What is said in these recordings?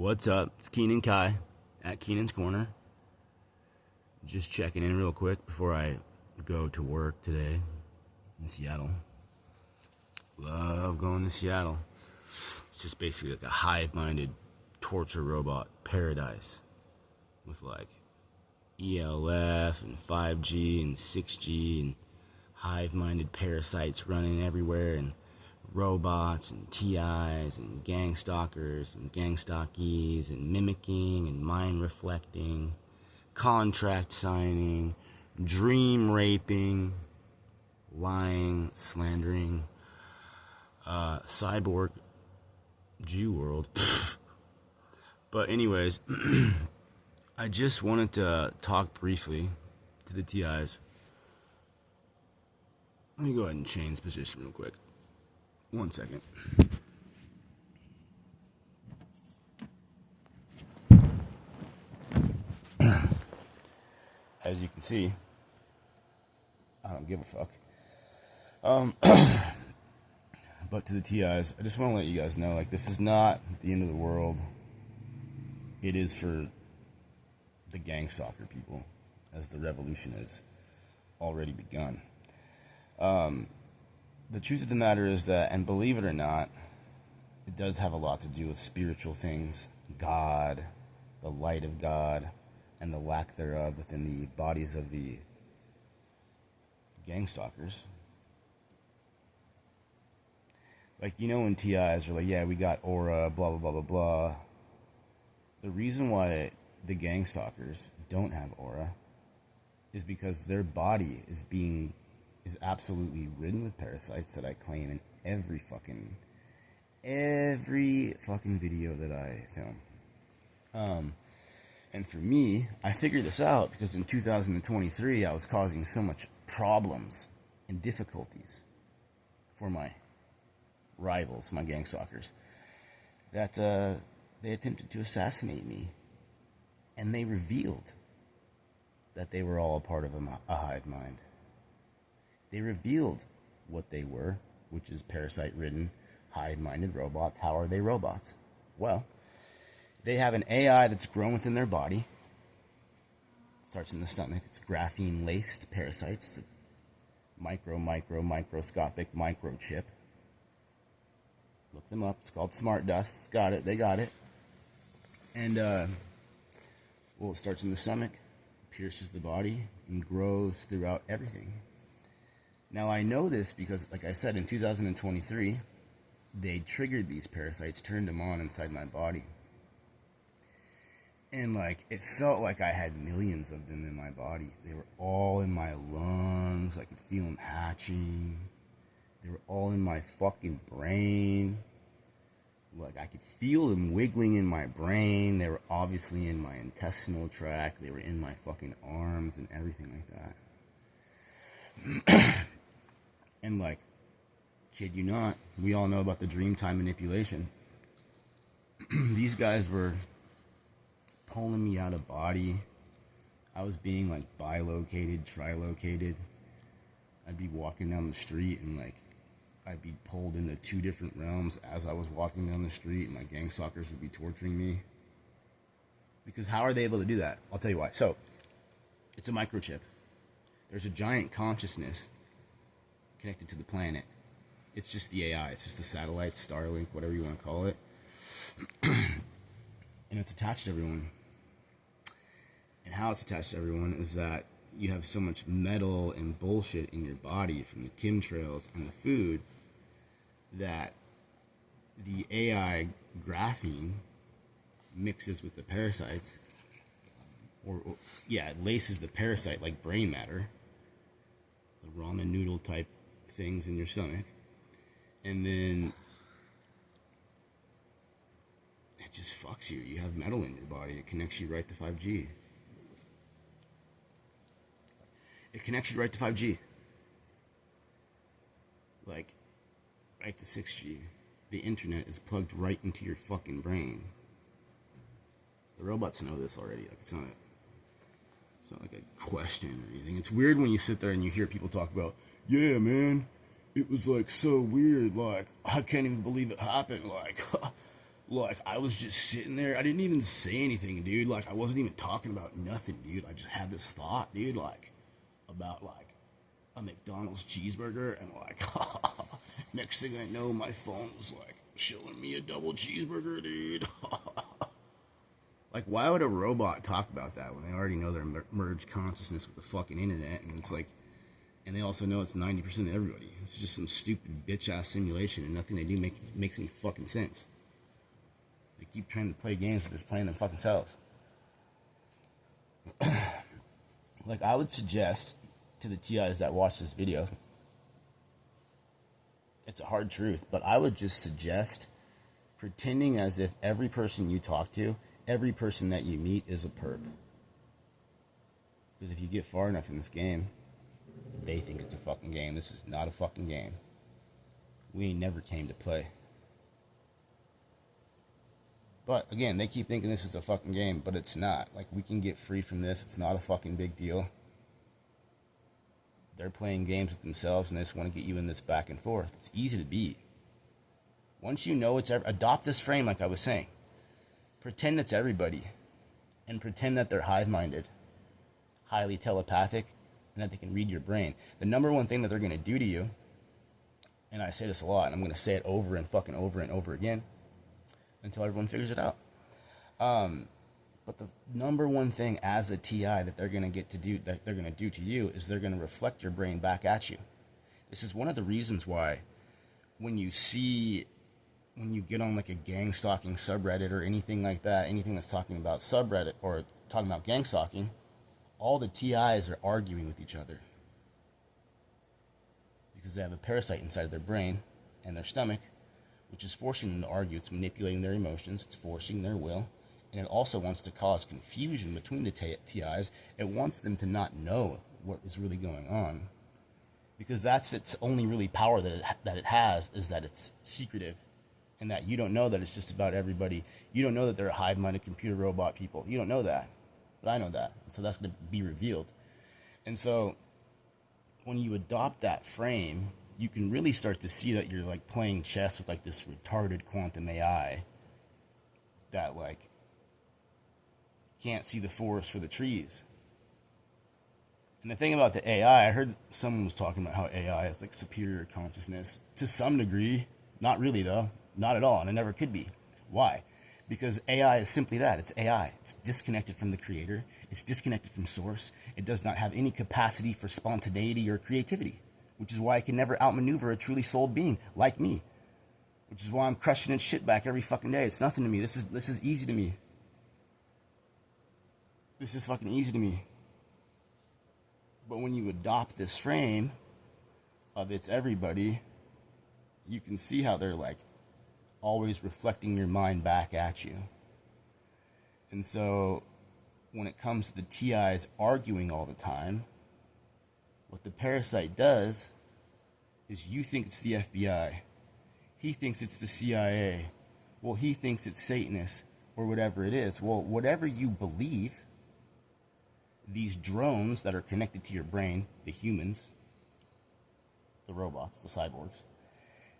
What's up? It's Keenan Kai at Keenan's Corner. Just checking in real quick before I go to work today in Seattle. Love going to Seattle. It's just basically like a hive-minded torture robot paradise with like ELF and 5G and 6G and hive-minded parasites running everywhere and robots and TIs and Gangstalkers and Gangstalkies and mimicking and mind reflecting, contract signing, dream raping, lying, slandering, cyborg Jew world. But anyways, I just wanted to talk briefly to the TIs. Let me go ahead and change position real quick. 1 second. As you can see, I don't give a fuck. But to the TIs, I just want to let you guys know, like, this is not the end of the world. It is for the Gangstalker people, as the revolution has already begun. The truth of the matter is that, and believe it or not, it does have a lot to do with spiritual things, God, the light of God, and the lack thereof within the bodies of the Gangstalkers. Like, you know when TIs are like, yeah, we got aura, blah, blah, blah, blah, blah. The reason why the Gangstalkers don't have aura is because their body is absolutely ridden with parasites that I claim in every fucking video that I film. And for me, I figured this out because in 2023, I was causing so much problems and difficulties for my rivals, my Gangstalkers, that they attempted to assassinate me. And they revealed that they were all a part of a hive mind. They revealed what they were, which is parasite-ridden, hive-minded robots. How are they robots? Well, they have an AI that's grown within their body. It starts in the stomach. It's graphene-laced parasites. It's a microscopic microchip. Look them up. It's called Smart Dust. Got it. They got it. And, well, it starts in the stomach, pierces the body, and grows throughout everything. Now, I know this because, like I said, in 2023, they triggered these parasites, turned them on inside my body. And, like, it felt like I had millions of them in my body. They were all in my lungs. I could feel them hatching. They were all in my fucking brain. Like, I could feel them wiggling in my brain. They were obviously in my intestinal tract. They were in my fucking arms and everything like that. And, like, kid you not, we all know about the Dreamtime manipulation. These guys were pulling me out of body. I was being, like, bilocated, trilocated. I'd be walking down the street and, like, I'd be pulled into two different realms as I was walking down the street, and my Gangstalkers would be torturing me. Because how are they able to do that? I'll tell you why. So, it's a microchip. There's a giant consciousness connected to the planet. It's just the AI. It's just the satellite, Starlink, whatever you want to call it. And it's attached to everyone. And how it's attached to everyone is that you have so much metal and bullshit in your body from the chemtrails and the food that the AI graphene mixes with the parasites, it laces the parasite like brain matter, the ramen noodle type things in your stomach, and then it just fucks you. You have metal in your body. It connects you right to 5G. It connects you right to 5G. Like, right to 6G. The internet is plugged right into your fucking brain. The robots know this already. Like, it's not like a question or anything. It's weird when you sit there and you hear people talk about, yeah, man, it was like so weird. Like, I can't even believe it happened. Like, Like, I was just sitting there. I didn't even say anything, dude. Like, I wasn't even talking about nothing, dude. I just had this thought, dude, like, about, like, a McDonald's cheeseburger. And, like, next thing I know, my phone was, like, showing me a double cheeseburger, dude. Like, why would a robot talk about that when they already know their merged consciousness with the fucking internet? And it's like, and they also know it's 90% of everybody. It's just some stupid bitch-ass simulation, and nothing they do makes any fucking sense. They keep trying to play games, but they're playing them fucking selves. Like, I would suggest to the TIs that watch this video, it's a hard truth, but I would just suggest pretending as if every person you talk to, every person that you meet is a perp. Because if you get far enough in this game, they think it's a fucking game. This is not a fucking game. We ain't never came to play. But again, they keep thinking this is a fucking game, but it's not. Like, we can get free from this. It's not a fucking big deal. They're playing games with themselves, and they just want to get you in this back and forth. It's easy to beat. Once you know it's adopt this frame, like I was saying. Pretend it's everybody, and pretend that they're hive-minded, highly telepathic, and that they can read your brain. The number one thing that they're going to do to you, and I say this a lot, and I'm going to say it over and fucking over and over again until everyone figures it out. But the number one thing as a TI that they're going to do to you is they're going to reflect your brain back at you. This is one of the reasons why when you get on like a gang stalking subreddit or anything like that, anything that's talking about subreddit or talking about gang stalking, all the TIs are arguing with each other because they have a parasite inside of their brain and their stomach, which is forcing them to argue. It's manipulating their emotions. It's forcing their will. And it also wants to cause confusion between the TIs. It wants them to not know what is really going on, because that's its only really power that it has, is that it's secretive, and that you don't know that it's just about everybody. You don't know that they're hive-minded computer robot people. You don't know that, but I know that. So that's going to be revealed. And so when you adopt that frame, you can really start to see that you're like playing chess with like this retarded quantum AI that like can't see the forest for the trees. And the thing about the AI, I heard someone was talking about how AI is like superior consciousness to some degree. Not really though, not at all, and it never could be. Why? Because AI is simply that. It's AI. It's disconnected from the creator. It's disconnected from source. It does not have any capacity for spontaneity or creativity, which is why it can never outmaneuver a truly souled being like me, which is why I'm crushing its shit back every fucking day. It's nothing to me. This is easy to me. This is fucking easy to me. But when you adopt this frame of it's everybody, you can see how they're like always reflecting your mind back at you. And so when it comes to the TIs arguing all the time, what the parasite does is you think it's the FBI. He thinks it's the CIA. Well, he thinks it's Satanists or whatever it is. Well, whatever you believe, these drones that are connected to your brain, the humans, the robots, the cyborgs,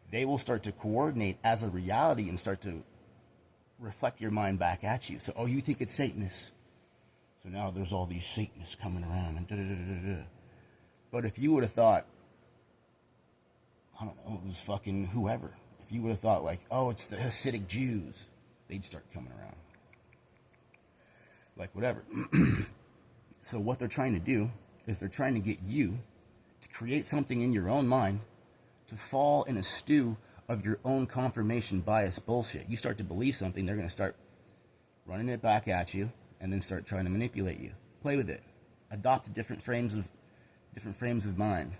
they will start to coordinate as a reality and start to reflect your mind back at you. So, oh, you think it's Satanists. So now there's all these Satanists coming around and da-da-da-da-da. But if you would have thought, I don't know, it was fucking whoever. If you would have thought like, oh, it's the Hasidic Jews, they'd start coming around. Like whatever. So what they're trying to do is they're trying to get you to create something in your own mind to fall in a stew of your own confirmation bias bullshit. You start to believe something, they're going to start running it back at you and then start trying to manipulate you. Play with it. Adopt different frames of mind.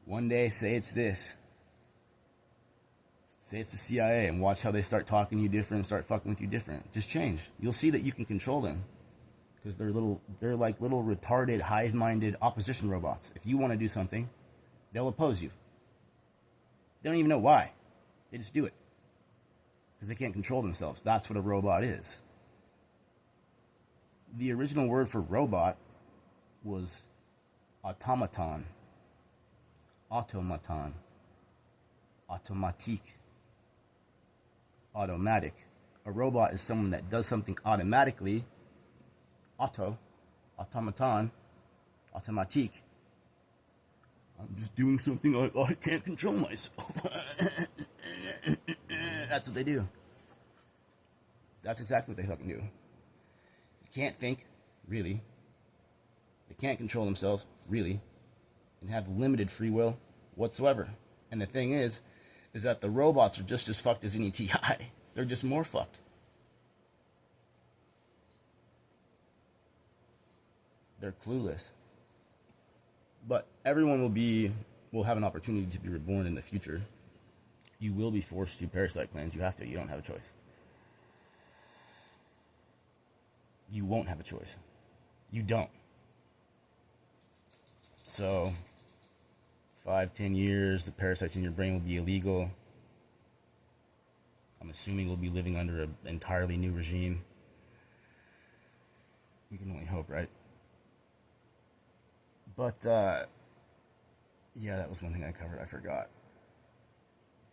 One day, say it's this. Say it's the CIA and watch how they start talking to you different and start fucking with you different. Just change. You'll see that you can control them. Because they're like little retarded, hive-minded opposition robots. If you want to do something, they'll oppose you. They don't even know why. They just do it. Because they can't control themselves. That's what a robot is. The original word for robot was automaton. Automaton. Automatique. automatic. A robot is someone that does something automatically, automaton, automatique. I'm just doing something I can't control myself. That's what they do. That's exactly what they fucking do. They can't think, really. They can't control themselves, really. And have limited free will whatsoever. And the thing is that the robots are just as fucked as any TI. They're just more fucked. They're clueless. But everyone will have an opportunity to be reborn in the future. You will be forced to parasite clans. You have to. You don't have a choice. You won't have a choice. You don't. So, 5-10 years, the parasites in your brain will be illegal. I'm assuming we'll be living under an entirely new regime. We can only hope, right? But, yeah, that was one thing I covered. I forgot.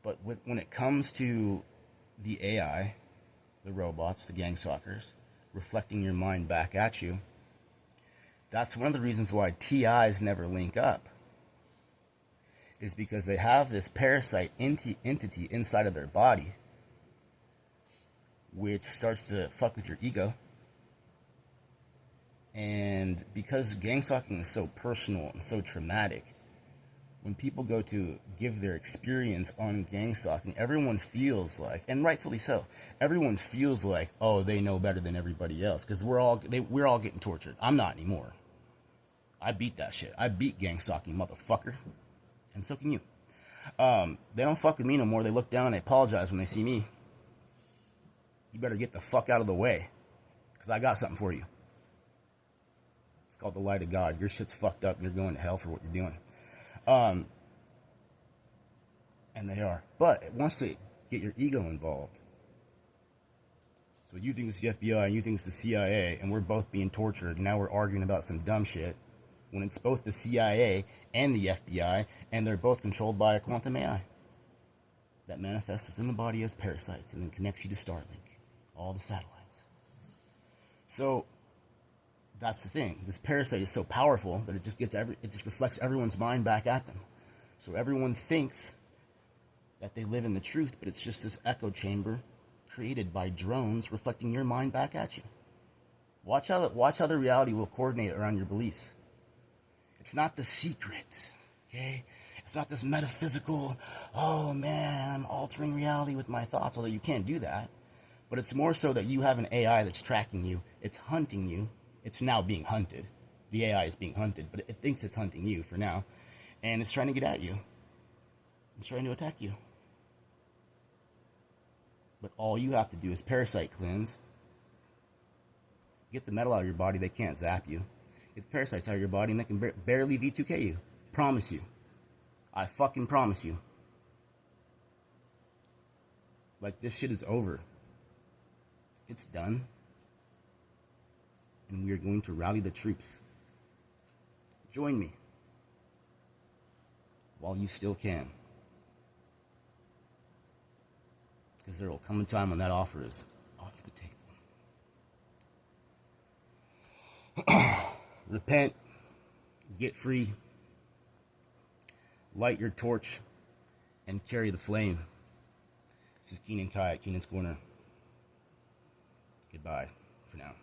But when it comes to the AI, the robots, the Gangstalkers, reflecting your mind back at you, that's one of the reasons why TIs never link up. Is because they have this parasite entity inside of their body, which starts to fuck with your ego. And because gangstalking is so personal and so traumatic, when people go to give their experience on gangstalking, everyone feels like, and rightfully so, everyone feels like, oh, they know better than everybody else, because we're all getting tortured. I'm not anymore. I beat that shit. I beat gangstalking, motherfucker. And so can you. They don't fuck with me no more. They look down and they apologize when they see me. You better get the fuck out of the way, because I got something for you. It's called the light of God. Your shit's fucked up and you're going to hell for what you're doing. And they are. But it wants to get your ego involved. So you think it's the FBI and you think it's the CIA, and we're both being tortured, and now we're arguing about some dumb shit, when it's both the CIA and the FBI, and they're both controlled by a quantum AI that manifests within the body as parasites and then connects you to Starlink, all the satellites. So that's the thing. This parasite is so powerful that it just reflects everyone's mind back at them. So everyone thinks that they live in the truth, but it's just this echo chamber created by drones reflecting your mind back at you. Watch how the reality will coordinate around your beliefs. It's not the secret, okay? It's not this metaphysical, oh man, I'm altering reality with my thoughts, although you can't do that. But it's more so that you have an AI that's tracking you. It's hunting you. It's now being hunted. The AI is being hunted, but it thinks it's hunting you for now. And it's trying to get at you. It's trying to attack you. But all you have to do is parasite cleanse. Get the metal out of your body, they can't zap you. Get the parasites out of your body and they can barely V2K you. Promise you. I fucking promise you. Like, this shit is over. It's done. And we are going to rally the troops. Join me. While you still can. Because there will come a time when that offer is off the table. Repent. Get free. Light your torch. And carry the flame. This is Keenan Kai at Keenan's Corner. Goodbye for now.